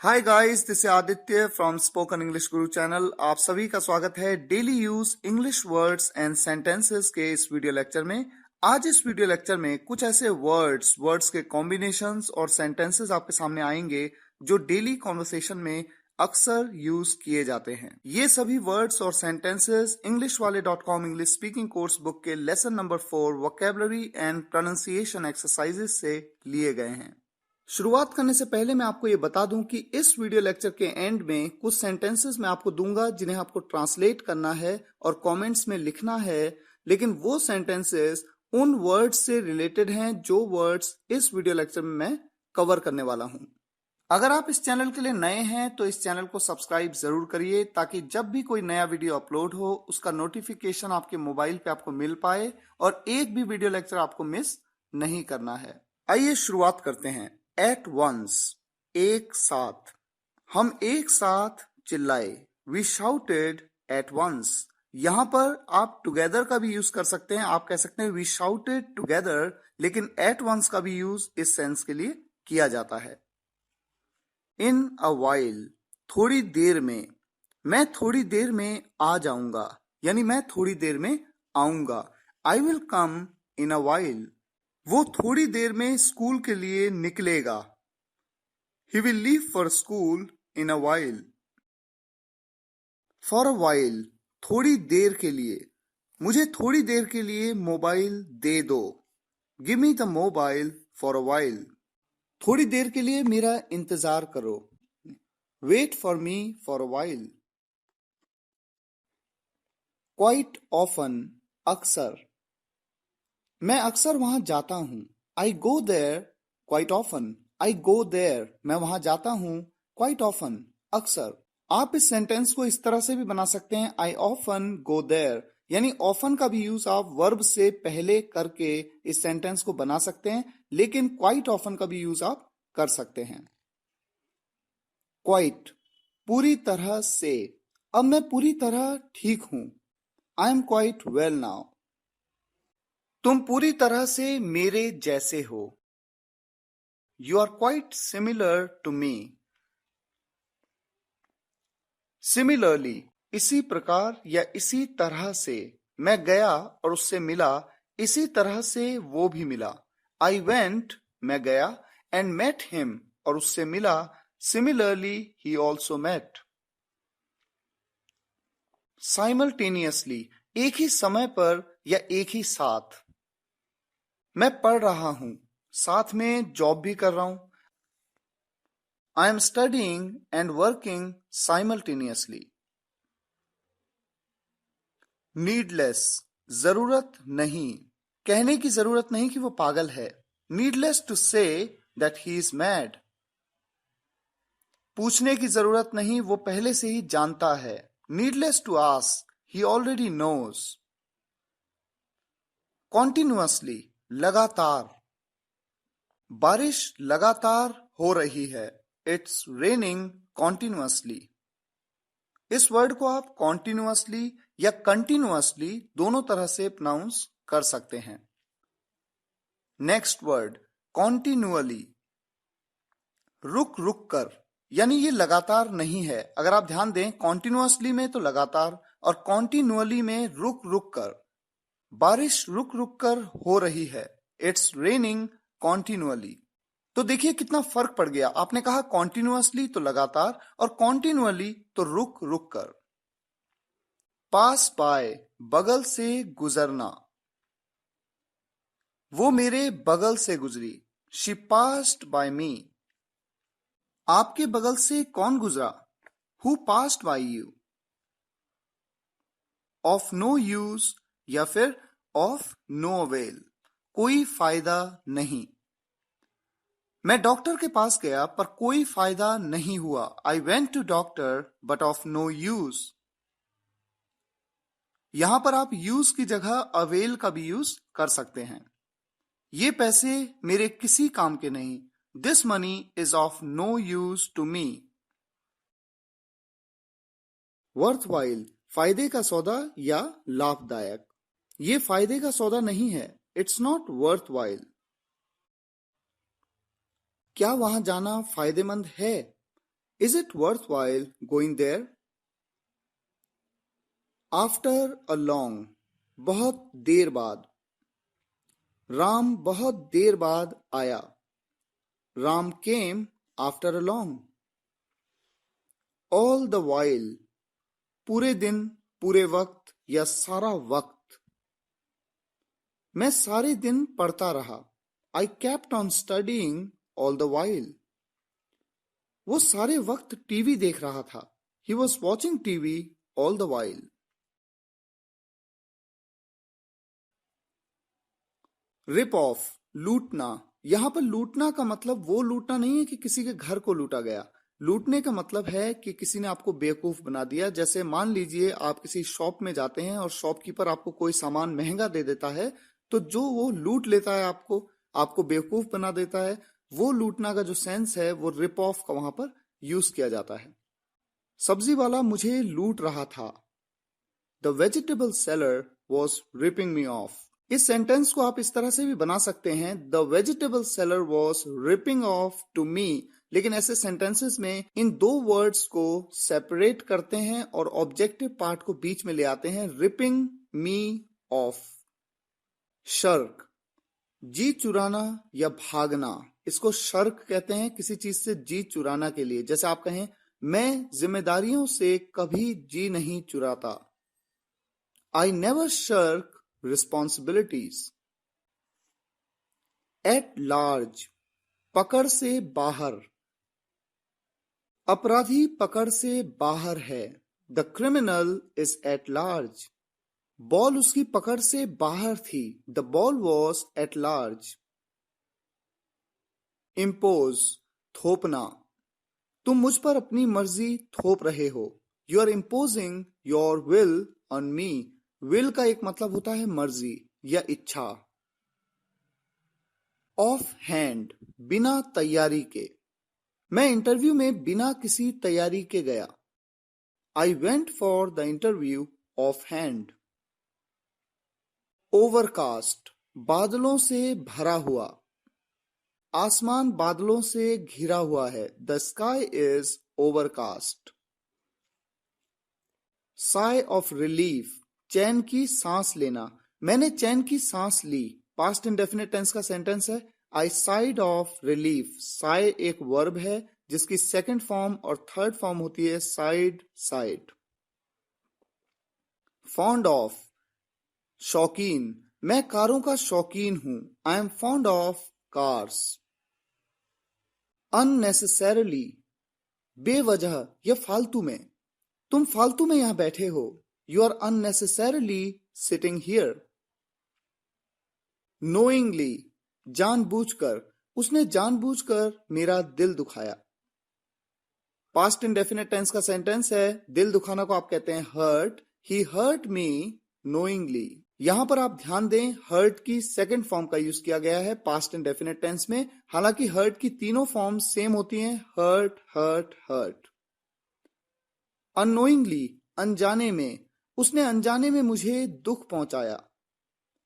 Hi guys, this is Aditya from spoken English Guru channel. आप सभी का स्वागत है daily use English words and sentences के इस वीडियो लेक्चर में। आज इस वीडियो लेक्चर में कुछ ऐसे वर्ड्स के कॉम्बिनेशंस और सेंटेंसेस आपके सामने आएंगे जो डेली कॉन्वर्सेशन में अक्सर यूज किए जाते हैं। ये सभी वर्ड्स और sentences englishwale.com English speaking course book के lesson number 4 vocabulary and pronunciation exercises से लिए गए हैं। शुरुआत करने से पहले मैं आपको ये बता दूं कि इस वीडियो लेक्चर के एंड में कुछ सेंटेंसेस मैं आपको दूंगा जिन्हें आपको ट्रांसलेट करना है और कमेंट्स में लिखना है, लेकिन वो सेंटेंसेस उन वर्ड्स से रिलेटेड हैं जो वर्ड्स इस वीडियो लेक्चर में मैं कवर करने वाला हूं। अगर आप इस चैनल के लिए नए हैं तो इस चैनल को सब्सक्राइब जरूर करिए ताकि जब भी कोई नया वीडियो अपलोड हो उसका नोटिफिकेशन आपके मोबाइल पे आपको मिल पाए और एक भी वीडियो लेक्चर आपको मिस नहीं करना है। आइए शुरुआत करते हैं। एट वंस, एक साथ। हम एक साथ चिल्लाए। We shouted at once. यहां पर आप टुगेदर का भी यूज कर सकते हैं। आप कह सकते हैं वी शाउटेड टुगेदर, लेकिन एट वंस का भी यूज इस सेंस के लिए किया जाता है। इन अ वाइल, थोड़ी देर में। मैं थोड़ी देर में आ जाऊंगा, यानी मैं थोड़ी देर में आऊंगा। I will come in a while. वो थोड़ी देर में स्कूल के लिए निकलेगा। He will leave for school in a while. For a while, थोड़ी देर के लिए। मुझे थोड़ी देर के लिए मोबाइल दे दो। Give me the mobile for a while. थोड़ी देर के लिए मेरा इंतजार करो। Wait for me for a while. Quite often, अक्सर। मैं अक्सर वहां जाता हूं। I go there quite often. I go there. मैं वहां जाता हूं quite often. अक्सर। आप इस सेंटेंस को इस तरह से भी बना सकते हैं I often go there, यानी often का भी यूज आप वर्ब से पहले करके इस सेंटेंस को बना सकते हैं, लेकिन quite often का भी यूज आप कर सकते हैं। Quite, पूरी तरह से। अब मैं पूरी तरह ठीक हूं। I am quite well now. तुम पूरी तरह से मेरे जैसे हो। You are quite similar to me. Similarly, इसी प्रकार या इसी तरह से। मैं गया और उससे मिला, इसी तरह से वो भी मिला। I went, मैं गया, and met him, और उससे मिला। Similarly, he also met. Simultaneously, एक ही समय पर या एक ही साथ। मैं पढ़ रहा हूं, साथ में जॉब भी कर रहा हूं। I am studying and working simultaneously. Needless, जरूरत नहीं। कहने की जरूरत नहीं कि वो पागल है। Needless to say that he is mad. पूछने की जरूरत नहीं, वो पहले से ही जानता है। Needless to ask, he already knows. Continuously, लगातार। बारिश लगातार हो रही है। It's raining continuously. इस वर्ड को आप continuously या continuously दोनों तरह से प्रोनाउंस कर सकते हैं। नेक्स्ट वर्ड, continually, रुक रुक कर, यानी ये लगातार नहीं है। अगर आप ध्यान दें, continuously में तो लगातार और continually में रुक रुक कर। बारिश रुक रुक कर हो रही है। It's raining continually. तो देखिए कितना फर्क पड़ गया। आपने कहा कॉन्टिन्यूअसली तो लगातार, और कॉन्टिन्यूअली तो रुक रुक कर। पास बाय, बगल से गुजरना। वो मेरे बगल से गुजरी। She passed by me. आपके बगल से कौन गुजरा? Who passed by you. Of no use या फिर ऑफ नो अवेल, कोई फायदा नहीं। मैं डॉक्टर के पास गया पर कोई फायदा नहीं हुआ। I went to doctor but of no use. यहां पर आप यूज की जगह अवेल का भी यूज कर सकते हैं। ये पैसे मेरे किसी काम के नहीं। This money is of no use to me. Worthwhile, फायदे का सौदा या लाभदायक। ये फायदे का सौदा नहीं है। It's not Is it worthwhile going there? After a long, बहुत देर बाद. राम बहुत देर बाद आया. Ram came after a long. All the while, पूरे दिन, पूरे वक्त या सारा वक्त. मैं सारे दिन पढ़ता रहा. I kept on studying all the while. वो सारे वक्त टीवी देख रहा था. He was watching TV all the while. Rip off, लूटना. यहां पर लूटना का मतलब वो लूटना नहीं है कि किसी के घर को लूटा गया. लूटने का मतलब है कि किसी ने आपको बेवकूफ बना दिया. जैसे मान लीजिए आप किसी शॉप में जाते हैं और शॉपकीपर आपको कोई सामान महंगा दे देता है, तो जो वो लूट लेता है आपको बेवकूफ बना देता है, वो लूटना का जो सेंस है वो रिप ऑफ का वहां पर यूज किया जाता है. सब्जी वाला मुझे लूट रहा था. The vegetable seller was ripping me off. इस सेंटेंस को आप इस तरह से भी बना सकते हैं, the vegetable seller was ripping off to me. लेकिन ऐसे सेंटेंसेस में इन दो वर्ड्स को सेपरेट करते हैं और ऑब्जेक्टिव पार्ट को बीच में ले आते हैं. Ripping me of. शर्क, जी चुराना या भागना, इसको शर्क कहते हैं किसी चीज से जी चुराना के लिए. जैसे आप कहें, मैं जिम्मेदारियों से कभी जी नहीं चुराता. I never shirk responsibilities. At large, पकड़ से बाहर. अपराधी पकड़ से बाहर है. The criminal is at large. Ball उसकी पकड़ से बाहर थी. The ball was at large. Impose, थोपना. तुम मुझ पर अपनी मर्जी थोप रहे हो. You are imposing your will on me. Will का एक मतलब होता है मर्जी या इच्छा. ऑफ हैंड, बिना तैयारी के. मैं इंटरव्यू में बिना किसी तैयारी के गया. I went for the interview of hand. Overcast, बादलों से भरा हुआ. आसमान बादलों से घिरा हुआ है. The sky is overcast. Sigh of relief, चैन की सांस लेना. मैंने चैन की सांस ली. पास्ट इंडेफिनिट टेंस का सेंटेंस है. I sighed of relief. Sigh एक वर्ब है जिसकी सेकंड फॉर्म और थर्ड फॉर्म होती है साइड साइड. फॉन्ड ऑफ, शौकीन. मैं कारों का शौकीन हूं. I am fond of cars. Unnecessarily, बेवजह या फालतू में. तुम फालतू में यहां बैठे हो. You are unnecessarily sitting here. Knowingly, जानबूझकर. उसने जानबूझकर मेरा दिल दुखाया. पास्ट इंडेफिनिट टेंस का सेंटेंस है. दिल दुखाना को आप कहते हैं hurt. He hurt me knowingly. यहां पर आप ध्यान दें, हर्ट की सेकंड फॉर्म का यूज किया गया है पास्ट इंडेफिनिट टेंस में. हालांकि हर्ट की तीनों फॉर्म सेम होती हैं, हर्ट हर्ट हर्ट. अननोइंगली, अनजाने में. उसने अनजाने में मुझे दुख पहुंचाया.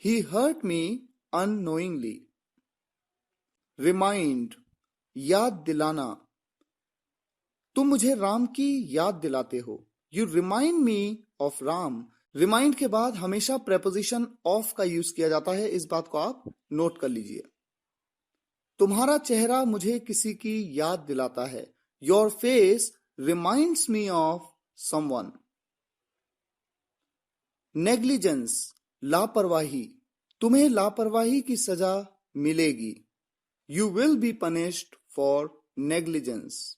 ही हर्ट मी अननोइंगली. रिमाइंड, याद दिलाना. तुम मुझे राम की याद दिलाते हो. You remind me of Ram. Remind के बाद हमेशा प्रेपोजिशन ऑफ का यूज किया जाता है. इस बात को आप नोट कर लीजिए. तुम्हारा चेहरा मुझे किसी की याद दिलाता है. Your face reminds me of someone. Negligence, लापरवाही. तुम्हें लापरवाही की सजा मिलेगी. You will be punished for negligence.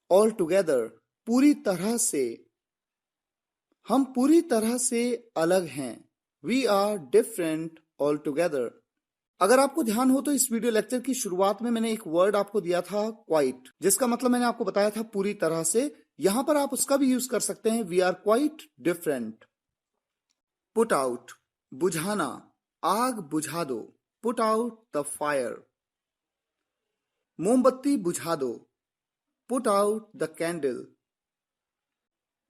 Altogether, पूरी तरह से. हम पूरी तरह से अलग हैं. We are different altogether. अगर आपको ध्यान हो तो इस वीडियो लेक्चर की शुरुआत में मैंने एक वर्ड आपको दिया था क्वाइट, जिसका मतलब मैंने आपको बताया था पूरी तरह से. यहां पर आप उसका भी यूज कर सकते हैं. We are quite different. Put out, बुझाना. आग बुझा दो. Put out the fire. मोमबत्ती बुझा दो. Put out the candle.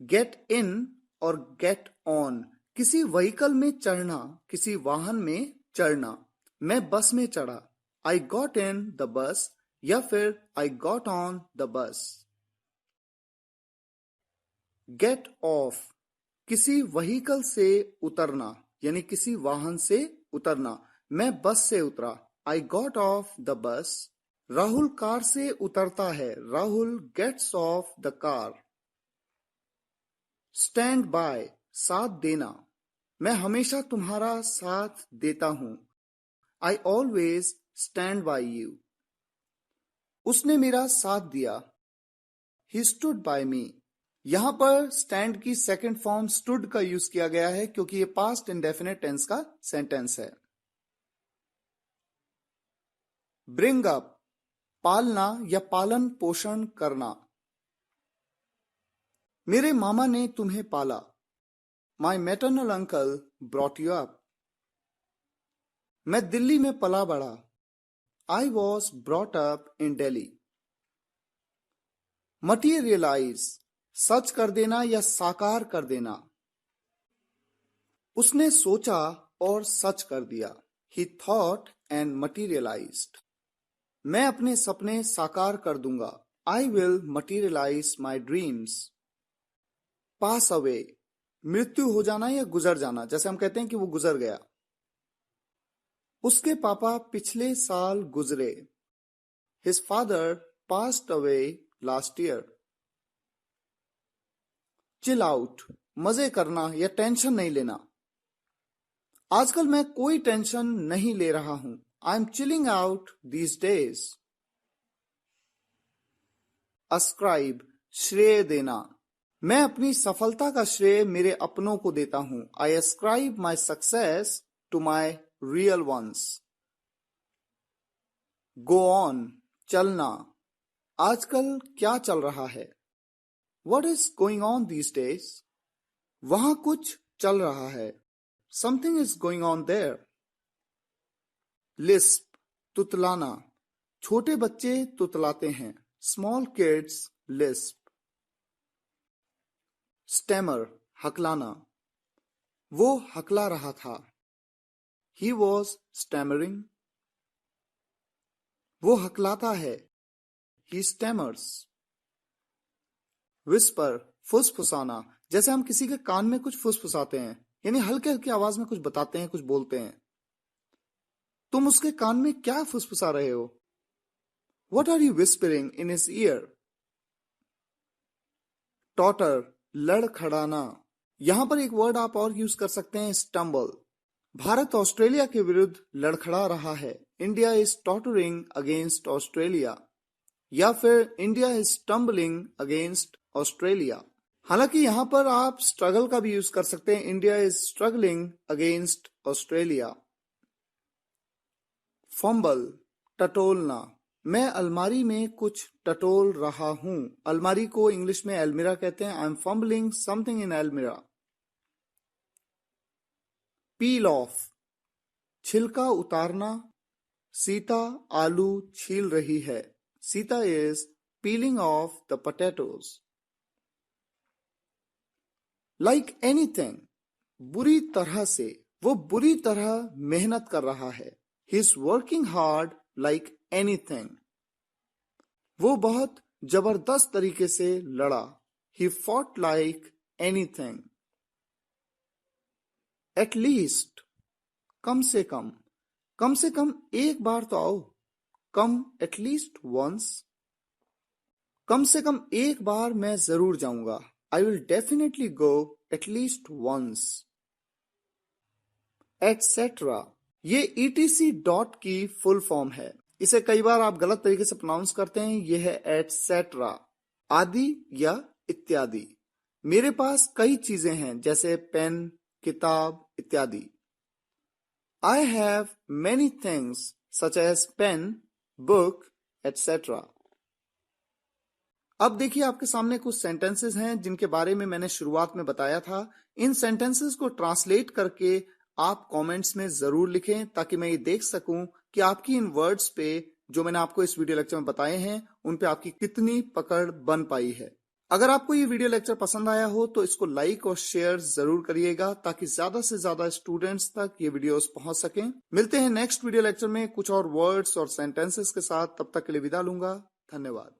Get in और गेट ऑन, किसी व्हीकल में चढ़ना, किसी वाहन में चढ़ना. मैं बस में चढ़ा. I got in the bus. या फिर I got on the bus। Get off, किसी व्हीकल से उतरना यानी किसी वाहन से उतरना। मैं बस से उतरा, I got off the bus। Rahul car से उतरता है, Rahul gets off the car। Stand by, साथ देना। मैं हमेशा तुम्हारा साथ देता हूं, I always stand by you। उसने मेरा साथ दिया, He stood by me। यहां पर स्टैंड की सेकंड फॉर्म स्टूड का यूज किया गया है क्योंकि ये पास्ट इंडेफिनिट टेंस का सेंटेंस है। ब्रिंग अप, पालना या पालन पोषण करना। मेरे मामा ने तुम्हें पाला, my maternal uncle brought you up. मैं दिल्ली में पला बढ़ा, I was brought up in Delhi. Materialise, सच कर देना या साकार कर देना। उसने सोचा और सच कर दिया, ही थॉट एंड मटीरियलाइज्ड। मैं अपने सपने साकार कर दूंगा, I will materialise my dreams. Pass away, मृत्यु हो जाना या गुजर जाना, जैसे हम कहते हैं कि वो गुजर गया। उसके पापा पिछले साल गुजरे, his father passed away last year. Chill out, मजे करना या टेंशन नहीं लेना। आजकल मैं कोई टेंशन नहीं ले रहा हूं, I am chilling out these days. Ascribe, श्रेय देना। मैं अपनी सफलता का श्रेय मेरे अपनों को देता हूं, I ascribe my success to my real ones. Go on, चलना। आजकल क्या चल रहा है, What is going on these days? वहां कुछ चल रहा है, Something is going on there। Lisp, तुतलाना। छोटे बच्चे तुतलाते हैं, Small kids lisp। स्टेमर, हकलाना। वो हकला रहा था, He was stammering। वो हकलाता है, He stammers। विस्पर, फुसफुसाना। जैसे हम किसी के कान में कुछ फुसफुसाते हैं, यानी हल्के हल्की आवाज में कुछ बताते हैं, कुछ बोलते हैं। तुम उसके कान में क्या फुसफुसा रहे हो, What are you whispering in his ear? टॉटर, लड़खड़ाना। यहां पर एक वर्ड आप और यूज कर सकते हैं, स्टम्बल। भारत ऑस्ट्रेलिया के विरुद्ध लड़खड़ा रहा है, India is tottering against Australia. या फिर India is stumbling against Australia. हालांकि यहां पर आप स्ट्रगल का भी यूज कर सकते हैं, India is struggling against Australia. Fumble, टटोलना। मैं अलमारी में कुछ टटोल रहा हूं, अलमारी को इंग्लिश में एलमिरा कहते हैं, I am fumbling something in almirah. Peel off, छिलका उतारना। सीता आलू छील रही है, Sita is peeling off the potatoes। Like anything, बुरी तरह से, वो बुरी तरह मेहनत कर रहा है, He is working hard like anything। वो बहुत जबरदस्त तरीके से लड़ा, He fought like anything। At least, कम से कम एक बार तो आओ, Come at least once। कम से कम एक बार मैं जरूर जाऊंगा, I will definitely go at least once। etc, ये etc डॉट की फुल फॉर्म है। इसे कई बार आप गलत तरीके से प्रोनाउंस करते हैं, यह है etc, आदि या इत्यादि। मेरे पास कई चीजें हैं, जैसे पेन, किताब इत्यादि। I have many things such as pen, book, etc। अब देखिए आपके सामने कुछ सेंटेंसेस हैं जिनके बारे में मैंने शुरुआत में बताया था। इन सेंटेंसेस को ट्रांसलेट करके आप कमेंट्स में जरूर लिखें ताकि मैं ये देख सकूं कि आपकी इन वर्ड्स पे जो मैंने आपको इस वीडियो लेक्चर में बताए हैं उन पे आपकी कितनी पकड़ बन पाई है। अगर आपको ये वीडियो लेक्चर पसंद आया हो तो इसको लाइक और शेयर जरूर करिएगा ताकि ज्यादा से ज्यादा स्टूडेंट्स तक ये वीडियोस पहुंच सकें। मिलते हैं नेक्स्ट वीडियो लेक्चर में कुछ और वर्ड्स और सेंटेंसेस के साथ। तब तक के लिए विदा लूंगा। धन्यवाद।